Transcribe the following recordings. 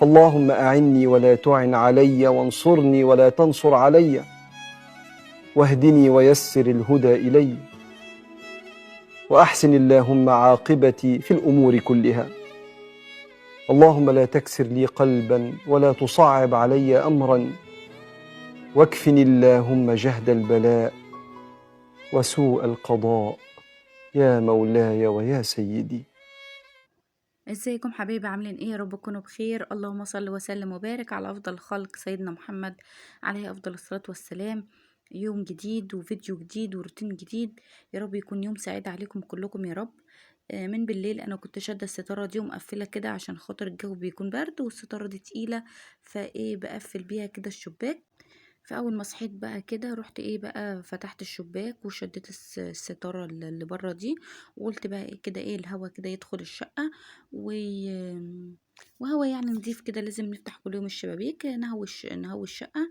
فاللهم أعني ولا تعن علي، وانصرني ولا تنصر علي، واهدني ويسر الهدى إلي، وأحسن اللهم عاقبتي في الأمور كلها. اللهم لا تكسر لي قلبا ولا تصعب علي أمرا، واكفني اللهم جهد البلاء وسوء القضاء، يا مولاي ويا سيدي. ازيكم حبايبي؟ عاملين ايه؟ يا رب تكونوا بخير. اللهم صل وسلم وبارك على افضل الخلق سيدنا محمد عليه افضل الصلاة والسلام. يوم جديد وفيديو جديد وروتين جديد، يا رب يكون يوم سعيد عليكم كلكم يا رب. من بالليل انا كنت شاده الستاره دي ومقفله كده عشان خاطر الجو بيكون برد والستاره دي تقيله، فايه بقفل بيها كده الشباك. فاول ما صحيت بقى كده رحت ايه بقى فتحت الشباك وشديت الستاره اللي بره دي، وقلت بقى ايه كده ايه الهوا كده يدخل الشقه وهوا يعني نضيف كده. لازم نفتح كل يوم الشبابيك نهوي الشقه.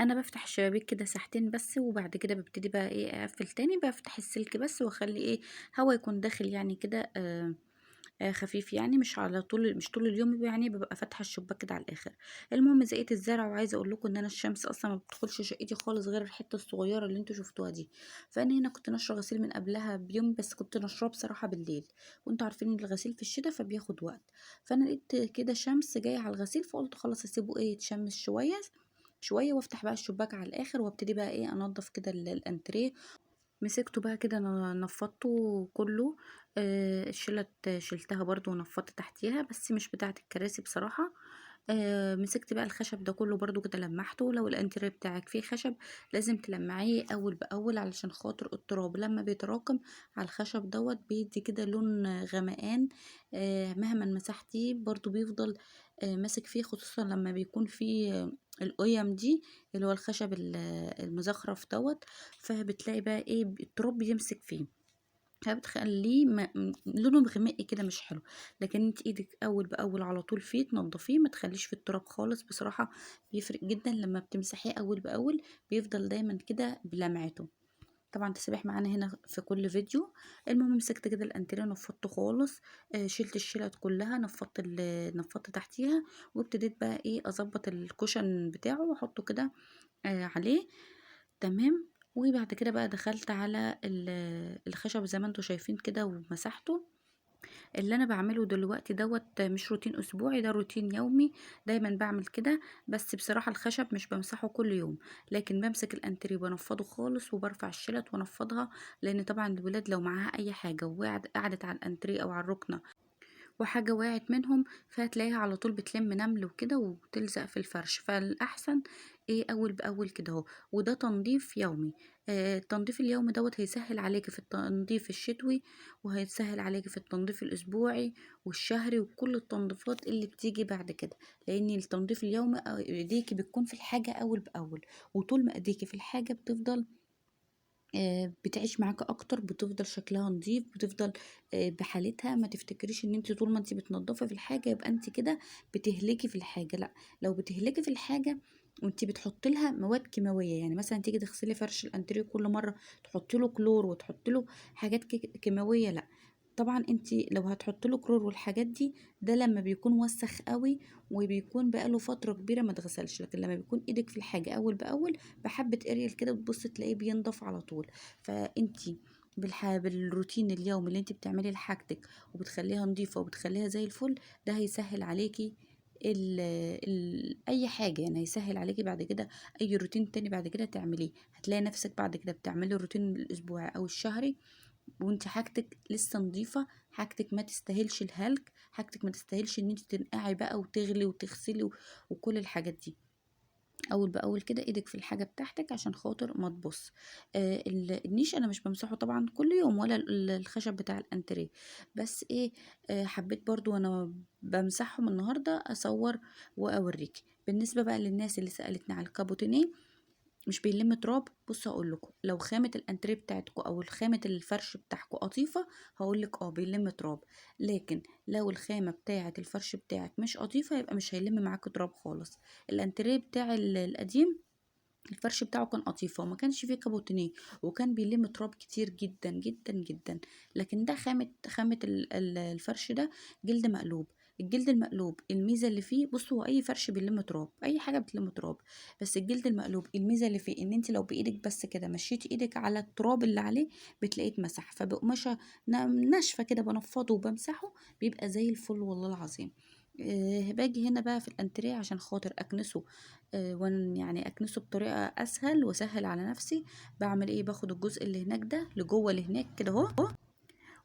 انا بفتح الشبابيك كده ساعتين بس، وبعد كده ببتدي بقى ايه اقفل تاني، بفتح السلك بس واخلي ايه هوا يكون داخل يعني كده خفيف، يعني مش طول اليوم يعني ببقى فاتحه الشباك كده على الاخر. المهم زقيت الزرع، وعايزه اقول لكم ان انا الشمس اصلا ما بتدخلش شقتي خالص غير الحته الصغيره اللي انتوا شفتوها دي. فانا هنا كنت نشره غسيل من قبلها بيوم، بس كنت نشراه بصراحه بالليل، وانتوا عارفين ان الغسيل في الشتاء فبياخد وقت. فانا لقيت كده شمس جايه على الغسيل، فقلت خلاص اسيبه ايه يتشمس شويه شويه، وافتح بقى الشباك على الاخر وابتدي بقى ايه انضف كده الانتريه. مسكته بقى كده انا نفضته كله. الشلت شلتها برضو ونفضت تحتيها، بس مش بتاعه الكراسي بصراحه. مسكت بقى الخشب ده كله برضو كده لمحته. لو الانتريه بتاعك فيه خشب لازم تلمعيه اول باول، علشان خاطر التراب لما بيتراكم على الخشب دوت بيدي كده لون غمقان. مهما مسحتيه برضو بيفضل ماسك فيه، خصوصا لما بيكون فيه القيم دي اللي هو الخشب المزخرف دوت. فبتلاقي بقى ايه التراب بيمسك فيه، فبتخليه لونه مغمق كده مش حلو. لكن انت ايدك اول باول على طول فيه تنضفيه، ما تخليش في التراب خالص بصراحة. بيفرق جدا لما بتمسحيه اول باول، بيفضل دايما كده بلمعته. طبعا تسيبح معانا هنا في كل فيديو. المهم مسكت كده الانتريه نفضته خالص. شلت الشيلات كلها، نفضت تحتيها، وابتديت بقى ايه اظبط الكوشن بتاعه واحطه كده عليه. تمام. وبعد كده بقى دخلت على الخشب زي ما انتوا شايفين كده ومسحته. اللي انا بعمله دلوقتي دوت مش روتين اسبوعي، ده روتين يومي، دايما بعمل كده. بس بصراحة الخشب مش بمسحه كل يوم، لكن بمسك الانتري بنفضه خالص وبرفع الشلت وانفضها. لان طبعا الولاد لو معاها اي حاجة وقعدت على الانتري او على الركنة وحاجة وقعت منهم، فهتلاقيها على طول بتلم نمل وكده وبتلزق في الفرش. فالأحسن ايه أول بأول كده اهو. وده تنظيف يومي. التنظيف اليومي دوت هيسهل عليكي في التنظيف الشتوي، وهيسهل عليكي في التنظيف الأسبوعي والشهري وكل التنظيفات اللي بتيجي بعد كده. لأن التنظيف اليومي ايديكي بتكون في الحاجة أول بأول، وطول ما ايديكي في الحاجة بتفضل بتعيش معاك اكتر، بتفضل شكلها نظيف، بتفضل بحالتها. ما تفتكريش ان انت طول ما انت بتنضفي في الحاجه يبقى انت كده بتهلكي في الحاجه، لا. لو بتهلكي في الحاجه وانت بتحطي لها مواد كيماويه، يعني مثلا تيجي تغسلي فرش الانتريه كل مره تحطي له كلور وتحطي له حاجات كيماويه، لا. طبعا انت لو هتحطي له كلور والحاجات دي، ده لما بيكون وسخ قوي وبيكون بقاله فتره كبيره ما اتغسلش. لكن لما بيكون ايدك في الحاجه اول باول بحبه اريال كده بتبص تلاقيه بينضف على طول. فانتي بالروتين اليومي اللي انت بتعملي لحاجتك وبتخليها نظيفة وبتخليها زي الفل، ده هيسهل عليكي اي حاجة، يعني هيسهل عليكي بعد كده اي روتين تاني بعد كده تعمليه. هتلاقي نفسك بعد كده بتعملي الروتين الاسبوعي او الشهري وانت حاجتك لسه نظيفة. حاجتك ما تستاهلش الهلك، حاجتك ما تستاهلش ان انت تنقعي بقى وتغلي وتغسلي وكل الحاجات دي. اول باول كده ايدك في الحاجه بتاعتك عشان خاطر ما تبص. النيش انا مش بمسحه طبعا كل يوم، ولا الخشب بتاع الانتريه. بس ايه حبيت برضو وانا بمسحهم النهارده اصور واوريك. بالنسبه بقى للناس اللي سالتني على الكابوتينيه مش بيلم تراب، بص هقول لكم، لو خامه الانتريه بتاعتكم او خامه الفرش بتاعكم قطيفه هقول لك بيلم تراب. لكن لو الخامه بتاعه الفرش بتاعك مش قطيفه يبقى مش هيلم معاك تراب خالص. الانتريه بتاع القديم الفرش بتاعه كان قطيفه وما كانش فيه كابوتينيه، وكان بيلم تراب كتير جدا جدا جدا. لكن ده خامه الفرش ده جلد مقلوب، الجلد المقلوب الميزة اللي فيه، بصوا هو أي فرش بيلم تراب، أي حاجة بتلم تراب، بس الجلد المقلوب الميزة اللي فيه إن انت لو بإيدك بس كده مشيتي إيدك على التراب اللي عليه بتلاقيه اتمسح، فبقماشة ناشفة كده بنفضه وبمسحه بيبقى زي الفل والله العظيم. باجي هنا بقى في الانتريه عشان خاطر اكنسه، يعني اكنسه بطريقه اسهل واسهل على نفسي. بعمل ايه؟ باخد الجزء اللي هناك ده لجوه لهناك كده اهو،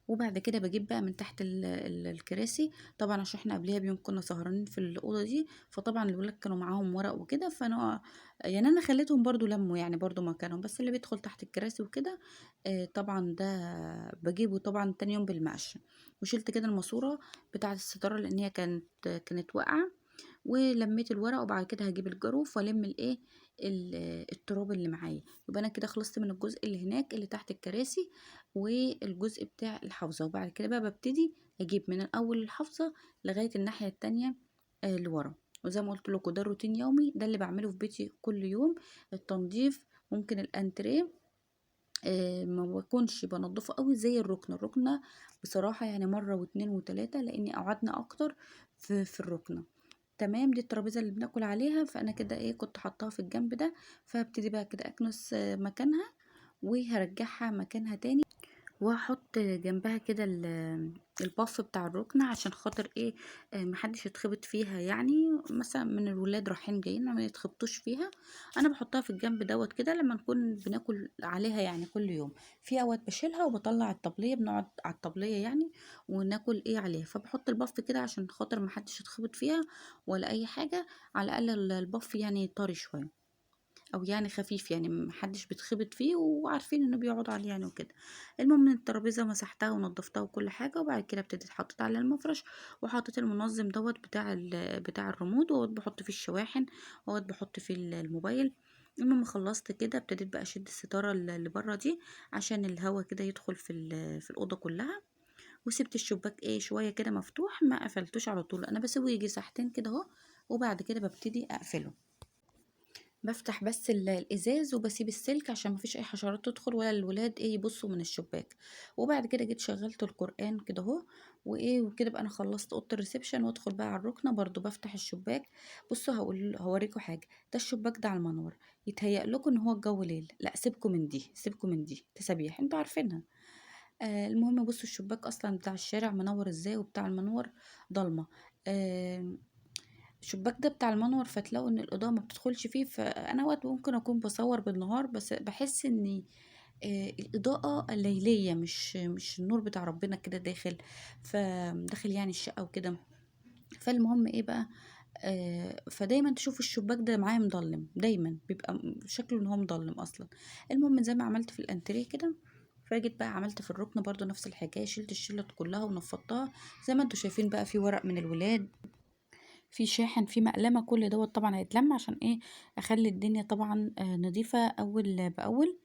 وبعد كده باجيب بقى من تحت الكراسي، طبعا عشان احنا قبلها بيوم كنا سهرانين في الاوضه دي، فطبعا الولاد كانوا معاهم ورق وكده، فانا يعني انا خليتهم برضو لموا يعني برضو مكانهم، بس اللي بيدخل تحت الكراسي وكده طبعا ده بجيبه طبعا تاني يوم بالمقش. وشلت كده الماسوره بتاعه الستاره لان هي كانت واقعه، ولميت الورق، وبعد كده هجيب الجاروف والم التراب اللي معايا. يبقى انا كده خلصت من الجزء اللي هناك اللي تحت الكراسي والجزء بتاع الحافظه، وبعد كده بقى ببتدي اجيب من الاول الحافظه لغايه الناحيه التانية لورا. وزي ما قلت لكم ده روتين يومي، ده اللي بعمله في بيتي كل يوم. التنظيف ممكن الانتريه ما بكونش بنضفه قوي زي الركنه بصراحه، يعني مره واتنين وتلاته لاني قعدنا اكتر في الركنه. تمام، دي الترابيزه اللي بناكل عليها، فانا كده ايه كنت حطاها في الجنب ده، فهبتدي بقى كده اكنس مكانها وهرجعها مكانها تاني، وهحط جنبها كده الباف بتاع الركنة عشان خاطر ايه محدش يتخبط فيها، يعني مثلا من الولاد رايحين جايين ما يتخبطوش فيها. انا بحطها في الجنب دوت كده لما نكون بناكل عليها يعني كل يوم. في اوقات بشيلها وبطلع الطبلية، بنقعد على الطبلية يعني وناكل ايه عليها، فبحط الباف كده عشان خاطر محدش يتخبط فيها ولا اي حاجة، على الاقل الباف يعني طري شوية او يعني خفيف، يعني محدش بيتخبط فيه وعارفين انه بيقعدوا عليه يعني وكده. المهم ان الترابيزه مسحتها ونضفتها وكل حاجه، وبعد كده ابتديت حطيت على المفرش وحطيت المنظم دوت بتاع الريموت، وقعدت بحط فيه الشواحن، وقعدت بحط فيه الموبايل. المهم خلصت كده ابتديت بقى اشد الستاره اللي بره دي عشان الهوا كده يدخل في الاوضه كلها، وسبت الشباك ايه شويه كده مفتوح، ما قفلتوش على طول، انا بسيبه يجي ساعتين كده اهو، وبعد كده ببتدي اقفله. بافتح بس الازاز وبسيب السلك عشان مفيش اي حشرات تدخل ولا الولاد ايه يبصوا من الشباك. وبعد كده جيت شغلت القرآن كده اهو، وايه وكده بقى انا خلصت اوضه الريسبشن وادخل بقى على الركنه، برضو بفتح الشباك. بصوا هوريكم حاجه، ده الشباك ده على المنور، يتهيأ لكم ان هو الجو ليل، لا سيبكم من دي، سيبكم من دي تسابيح انتوا عارفينها. المهم بصوا الشباك اصلا بتاع الشارع منور ازاي وبتاع المنور ضلمه. آه الشباك ده بتاع المنور، فتلاقوا ان الاضاءه ما بتدخلش فيه، فانا وقت ممكن اكون بصور بالنهار بس بحس ان الاضاءه الليليه مش النور بتاع ربنا كده داخل، فداخل يعني الشقه وكده. فالمهم ايه بقى، فدايما تشوف الشباك ده معايا مضلم، دايما بيبقى شكله ان هو مضلم اصلا. المهم زي ما عملت في الانتريه كده، فجيت بقى عملت في الركن برضو نفس الحكايه، شلت الشلت كلها ونفضتها زي ما انتوا شايفين بقى، في ورق من الولاد، في شاحن، في مقلمة، كل دوت طبعا هيتلم عشان ايه اخلي الدنيا طبعا نظيفة اول باول.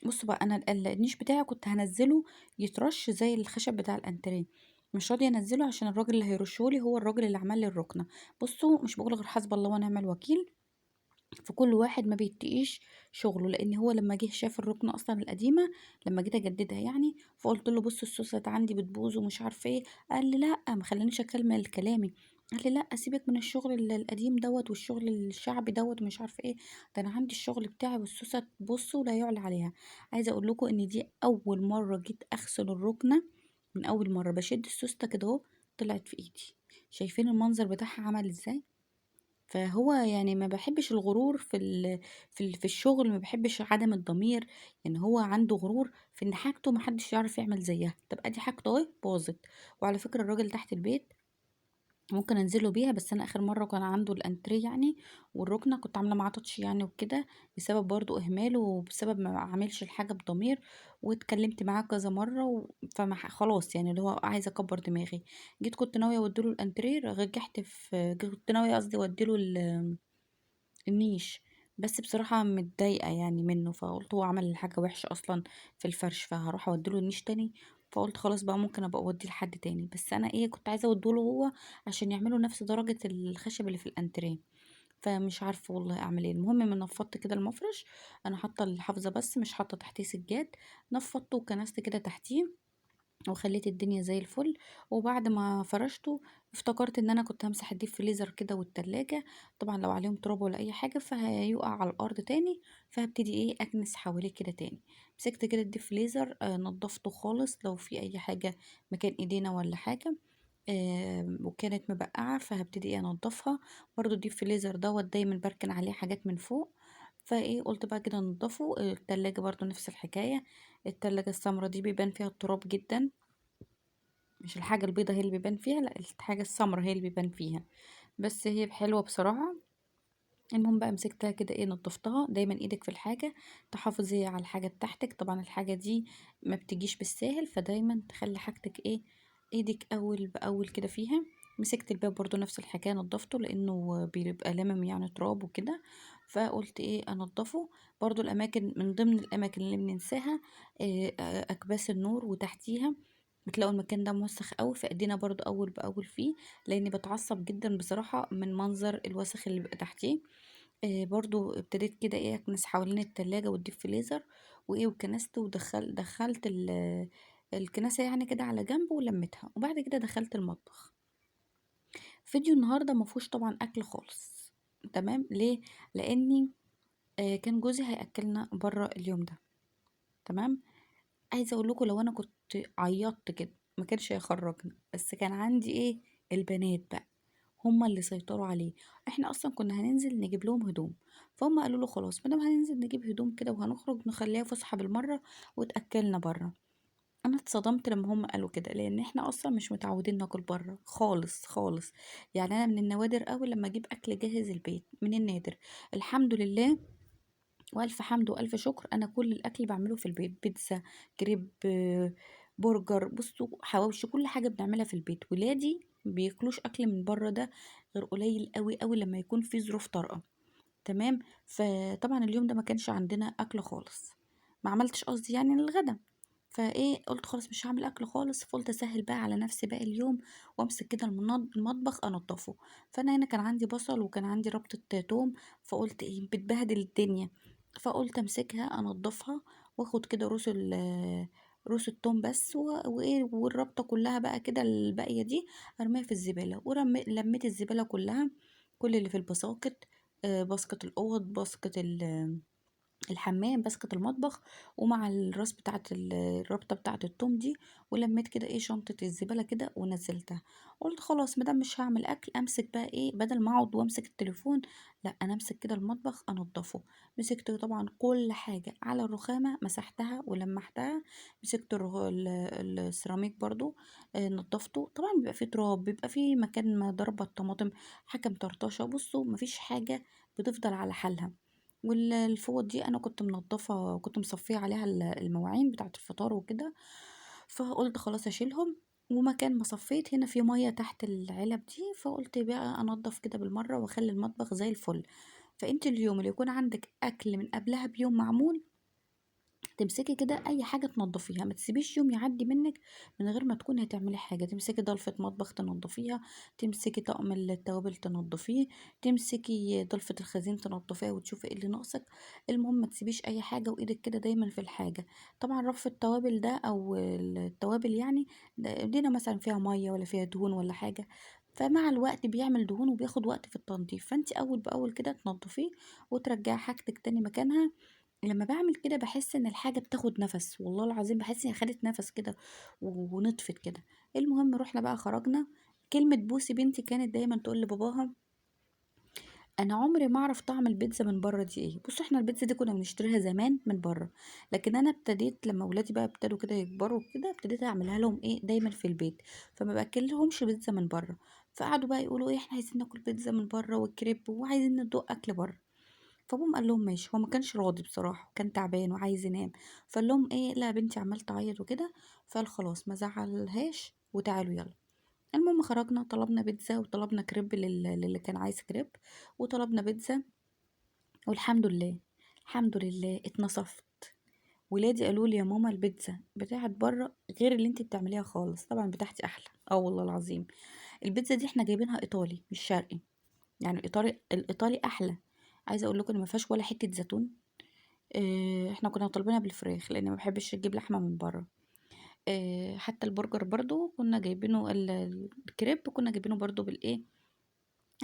بصوا بقى انا النيش بتاعي كنت هنزله يترش زي الخشب بتاع الانتريه، مش راضيه انزله عشان الراجل اللي هيرشهولي هو الراجل اللي عمل لي الركنه. بصوا مش بقول غير حسب الله ونعم الوكيل في كل واحد ما بيتقيش شغله، لان هو لما جه شاف الركنه اصلا القديمه لما جيت اجددها يعني، فقلت له بص السوست عندي بتبوظ ومش عارفه ايه، قال لي لا ما خلانيش اكمل كلامي، قال لي لا سيبك من الشغل القديم دوت والشغل الشعبي دوت ومش عارفه ايه، ده انا عندي الشغل بتاعي والسوست بصوا لا يعلى عليها. عايزه اقول لكم ان دي اول مره جيت اغسل الركنه، من اول مره بشد السوسته كده اهو طلعت في ايدي، شايفين المنظر بتاعها عمل ازاي. فهو يعني ما بحبش الغرور في الشغل، ما بحبش عدم الضمير، يعني هو عنده غرور في ان حاجته ما حدش يعرف يعمل زيها، طب ادي حاجته اهي باظت. وعلى فكرة الراجل تحت البيت ممكن انزله بيها، بس انا اخر مره كان عنده الانتريه يعني والركنه كنت عامله معاه تاتش يعني وكده، بسبب برضو اهماله وبسبب ما عاملش الحاجه بضمير، واتكلمت معاه كذا مره فما خلاص يعني اللي هو عايزه اكبر دماغي. جيت كنت ناويه اوديله الانتريه، رجعت كنت ناويه قصدي اوديله النيش، بس بصراحة متضايقة يعني منه، فقلت هو عمل حاجة وحشة أصلا في الفرش، فهروح أوديله النيش تاني. فقلت خلاص بقى ممكن أبقى أوديه لحد تاني، بس أنا إيه كنت عايزة أوديله هو عشان يعملوا نفس درجة الخشب اللي في الأنتريه، فمش عارفة والله أعمل إيه. المهم من نفضت كده المفرش، أنا حاطة الحافظة بس مش حاطة تحتيه سجاد، نفضته وكنست كده تحتيه وخليت الدنيا زي الفل. وبعد ما فرشته افتكرت ان انا كنت همسح الديب فريزر كده والتلاجة، طبعا لو عليهم تراب ولا اي حاجة فهيقع على الارض تاني، فهبتدي اكنس حواليه كده تاني. مسكت كده الديب فريزر نضفته خالص لو في اي حاجة مكان ايدينا ولا حاجة، وكانت مبقعة فهبتدي انضفها. برضو الديب فريزر دوت دايما بركن عليه حاجات من فوق، قلت بقى كده انضفه. التلاجة برضو نفس الحكاية، التلاجة السمرا دي بيبان فيها التراب جدا، مش الحاجة البيضة هي اللي بيبان فيها، لا الحاجة السمرا هي اللي بيبان فيها، بس هي حلوة بصراحة. المهم بقى مسكتها كده نضفتها. دايما ايدك في الحاجة تحافظي على الحاجة بتاعتك، طبعا الحاجة دي ما بتجيش بالساهل، فدايما تخلي حاجتك ايدك اول باول كده فيها. مسكت الباب برضو نفس الحكاية نضفته لانه بيبقى لامم يعني تراب وكده، فقلت انضفه. برضو الاماكن من ضمن الاماكن اللي بننساها اكباس النور وتحتيها، بتلاقوا المكان ده موسخ قوي، فادينا برضو اول باول فيه، لاني بتعصب جدا بصراحة من منظر الوسخ اللي بيبقى تحتيه. برضو ابتديت كده اكنس حوالين التلاجة والديب فريزر وكنست دخلت الكناسة يعني كده على جنب ولميتها، وبعد كده دخلت المطبخ. فيديو النهاردة مفهوش طبعا اكل خالص، تمام؟ ليه؟ لاني كان جوزي هياكلنا بره اليوم ده، تمام. عايزه اقول لكم لو انا كنت عيطت كده ما كانش هيخرجنا، بس كان عندي البنات بقى هما اللي سيطروا عليه. احنا اصلا كنا هننزل نجيب لهم هدوم، فهم قالوا له خلاص مادام هننزل نجيب هدوم كده وهنخرج نخليها فسحه بالمره وتاكلنا بره. انا اتصدمت لما هم قالوا كده، لان احنا اصلا مش متعودين ناكل بره خالص خالص. يعني انا من النوادر قوي لما اجيب اكل جاهز البيت، من النادر. الحمد لله والف حمد والف شكر، انا كل الاكل بعمله في البيت، بيتزا، كريب، برجر، بصوا حواوشي، كل حاجه بنعملها في البيت. ولادي بياكلوش اكل من بره ده غير قليل قوي قوي لما يكون في ظروف طارئه، تمام. فطبعا اليوم ده ما كانش عندنا اكل خالص، ما عملتش قصدي يعني الغدا. قلت خلاص مش هعمل اكل خالص، فقلت اسهل بقى على نفسي باقي اليوم وامسك كده المطبخ انضفه. فانا هنا كان عندي بصل وكان عندي ربطة توم، فقلت بتبهدل الدنيا، فقلت امسكها انضفها واخد كده روس التوم بس والربطة كلها بقى كده الباقية دي ارميها في الزبالة. لميت الزبالة كلها، كل اللي في البساكت، باسكت الاوض، باسكت الحمام، باسكت المطبخ، ومع الربطة بتاعة التوم دي، ولميت كده شنطة الزبالة كده ونزلتها. قلت خلاص مادام مش هعمل اكل امسك بقى بدل ما اقعد وامسك التليفون، لا انا امسك كده المطبخ انضفه. مسكت طبعا كل حاجة على الرخامة مسحتها ولمحتها. مسكت السيراميك برضو نضفته. طبعا بيبقى فيه تراب، بيبقى فيه مكان ما ضربة الطماطم حكم طرطشة، بصوا مفيش حاجة بتفضل على حالها. والفوط دي انا كنت منضفه، كنت مصفيه عليها المواعين بتاعه الفطار وكده، فقلت خلاص اشيلهم. ومكان ما صفيت هنا في ميه تحت العلب دي، فقلت بقى انضف كده بالمره واخلي المطبخ زي الفل. فانت اليوم اللي يكون عندك اكل من قبلها بيوم معمول، تمسكي كده اي حاجه تنضفيها، ما تسيبيش يوم يعدي منك من غير ما تكوني هتعملي حاجه. تمسكي ضلفه مطبخ تنضفيها، تمسكي طقم التوابل تنضفيه، تمسكي ضلفه الخزين تنضفيها وتشوفي ايه اللي ناقصك. المهم ما تسيبيش اي حاجه وايدك كده دايما في الحاجه. طبعا رف التوابل ده او التوابل يعني دينا مثلا فيها ميه ولا فيها دهون ولا حاجه، فمع الوقت بيعمل دهون وبياخد وقت في التنظيف، فانت اول باول كده تنضفيه وترجعي حاجتك تاني مكانها. لما باعمل كده باحس إن الحاجة بتاخد نَفَس، والله العظيم باحس إن هي خدت نَفَس كده ونطفت كده. المهم رُحنا بقى خرجنا. كلمة بوسي بنتي كانت دايمًا تقول لباباها: أنا عمري ما أعرف طعم البيتزا من برّه دي إيه. بُصّوا إحنا البيتزا دي كنا بنشتريها زمان من برّه، لكن أنا ابتديت لمّا ولادي بقى ابتدوا كده يكبروا وكده، ابتديت أعملها لهم دايمًا في البيت، فما باكلّهمش بيتزا من برّه. فقعدوا بقى يقولوا إحنا عايزين ناكل بيتزا من برّه والكريب وعايزين ندوق أكل برّه. فابوهم قال لهم ماشي، هو ما كانش راضي بصراحة، كان تعبان وعايز ينام. فقال لهم لا بنتي عمالة تعيط وكده، فقال خلاص ما زعلهاش وتعالوا يلا. المهم خرجنا طلبنا بيتزا وطلبنا كريب للي كان عايز كريب، وطلبنا بيتزا. والحمد لله الحمد لله اتنصفت. ولادي قالوا لي يا ماما البيتزا بتاعت بره غير اللي انت بتعمليها خالص، طبعا بتاعتي احلى. اه والله العظيم البيتزا دي احنا جايبينها ايطالي مش شرقي، يعني الايطالي احلى. عايزه اقول لكم ان ما فيهاش ولا حته زيتون. احنا كنا طالبينها بالفراخ لان ما بحبش اجيب لحمه من بره. حتى البرجر برضه كنا جايبينه الكريب كنا جايبينه برضه بالإيه،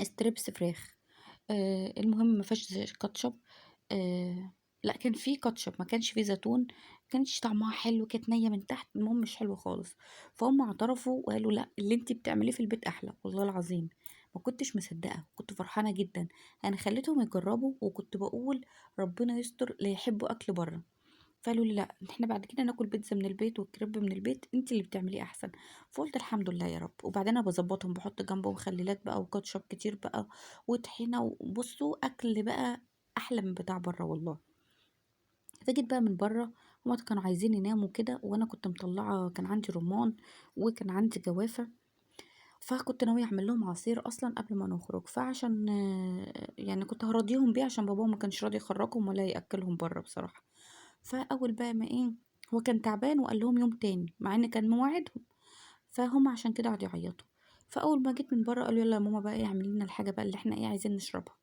ستريبس فراخ. المهم ما فيهاش كاتشب. لأ كان في كاتشب ما كانش في زيتون، ما كانش طعمها حلو، كانت نيّة من تحت، المهم مش حلوة خالص. فهُم اعترفوا وقالوا لأ اللي أنتِ بتعمليه في البيت أحلى، والله العظيم. ما كنتش مصدقة، كنت فرحانة جدًا. أنا خلّيتهم يجربوا وكنت باقول ربنا يستر لا يحبوا أكل برّه. فقالوا لي: "لأ، إحنا بعد كده ناكل بيتزا من البيت والكريب من البيت، أنتِ اللي بتعمليه أحسن." فقُلت الحمد لله يا رب. وبعدين أنا باضبّطهم، باحط جنبه مخلّلات بقى وكاتشب كتير بقى وطحينة، وبُصّوا أكل بقى أحلى من بتاع برّه والله. فجيت بقى من برّه، هُم كانوا عايزين يناموا كده وأنا كنت مطلّعة كان عندي رُمّان وكان عندي جوافة، فكنت ناوية أعمل لهم عصير أصلًا قبل ما نخرج. فعشان يعني كنت هاراضيهم بيه عشان باباهم ما كانش راضي يخرّجهم ولا يأكّلهم برّه بصراحة. فأول بقى ما إيه، هو كان تعبان وقال لهم يوم تاني، مع إن كان مواعيدهم، فهُم عشان كده قعدوا يعيطوا. فأول ما جيت من برّه قالوا: "يالّا يا ماما بقى إيه اعملي لنا الحاجة بقى اللي إحنا إيه عايزين نشربها."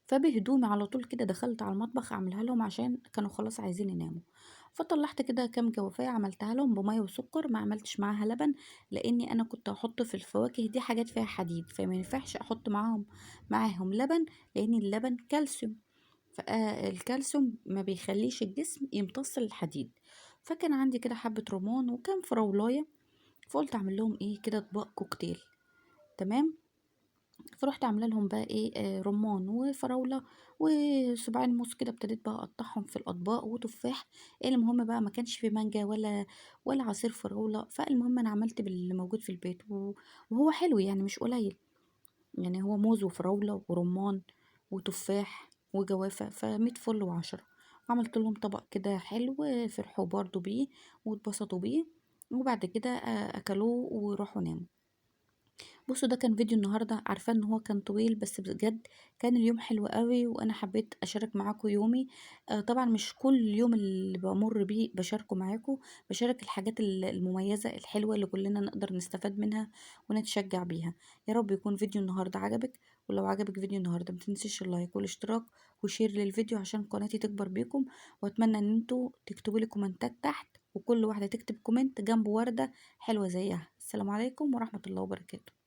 فبهدومي على طول كده دخلت على المطبخ أعملها لهم عشان كانوا خلاص عايزين يناموا. فطلّعت كده كام جوافية عملتها لهم بمَيّة وسكر، ما عملتش معاها لبن، لإني أنا كنت هاحط في الفواكه دي حاجات فيها حديد، فما ينفعش أحط معاهم لبن، لإن اللبن كالسيوم. الكالسيوم ما بيخلّيش الجسم يمتص الحديد. فكان عندي كده حبة رُمّان وكام فراولاية، فقُلت أعمل لهم إيه كده أطباق كوكتيل، تمام. فرُحت عاملة لهم بقى إيه، رُمّان وفراولة وصباعين موز كده، ابتديت بقى أقطّعهم في الأطباق وتفاح. المهم بقى ما كانش في مانجا ولا عصير فراولة. فالمهم أنا عملت باللي موجود في البيت وهو حلو يعني مش قليل. يعني هو موز وفراولة ورُمّان وتفاح وجوافة، فمِيّة فُل و10. وعملت لهم طبق كده حلو فرحوا برضه بيه واتبسطوا بيه، وبعد كده أكلوه وراحوا ناموا. بُصّوا ده كان فيديو النهارده، عارفة إن هو كان طويل بس بجد كان اليوم حلو أوي، وأنا حبيت أشارك معاكم يومي. طبعًا مش كل يوم اللي بامُر بيه باشاركه معاكم، باشارك الحاجات المميزة الحلوة اللي كلنا نقدر نستفاد منها ونتشجع بيها. يا رب يكون فيديو النهارده عجبِك، ولو عجبِك فيديو النهارده ما تنسيش اللايك والاشتراك وشير للفيديو عشان قناتي تكبر بيكم. وأتمنى إن أنتم تكتبوا لي كومنتات تحت، وكل واحدة تكتب كومنت جنبه وردة حلوة زيها. السلام عليكم ورحمة الله وبركاته.